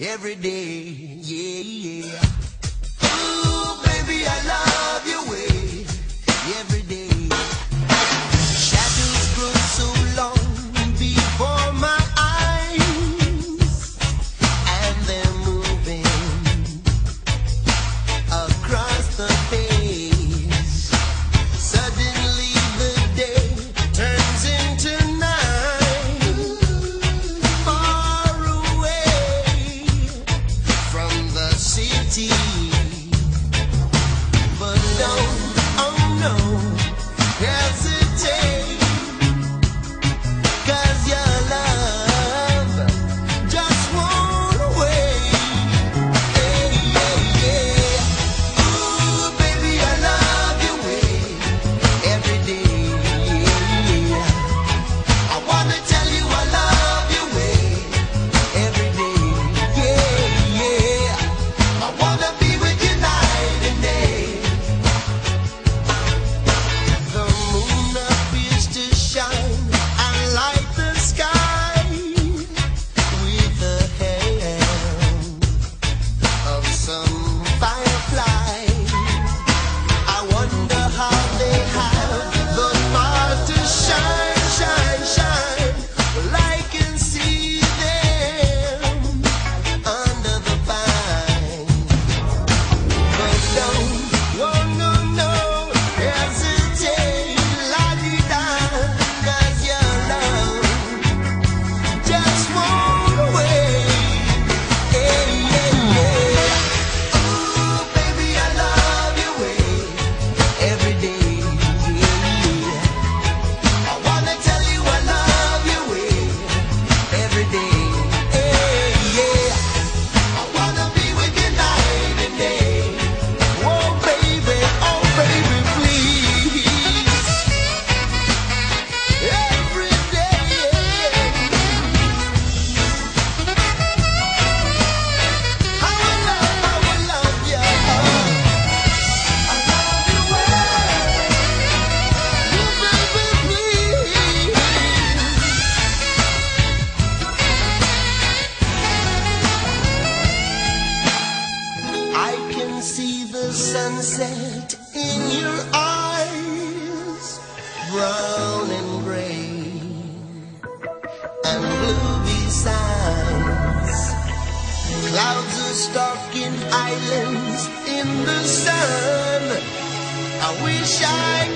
every day, yeah, yeah. Ooh, baby, I love your way every day. Shadows grow so long before my eyes, and they're moving across the face. Suddenly the day turns into night, far away from the city. But don't, oh no, hesitate, 'cause your love just won't wait. Hey, yeah, yeah. Ooh, baby, I love your way every day. Yeah. I wanna tell you I love your way every day. Yeah, yeah. I wanna be with you night and day. The moon appears to shine and light the sky with the hand of some firefly. I wonder how they have the power to shine, shine, shine. Well, I can see them under the vine. But don't, oh no, no, hesitate, la-di-da, 'cause your love just won't wait. Hey, yeah, yeah. Ooh, baby, I love your way every day. Yeah. I wanna tell you I love your way every day. Hey, yeah. I wanna be with you night and day. Oh baby, please. Every day. I will love you. I love you well. Oh baby, please. I can see the sunset in your eyes, brown and gray and blue besides. Clouds are stalking islands in the sun. I wish I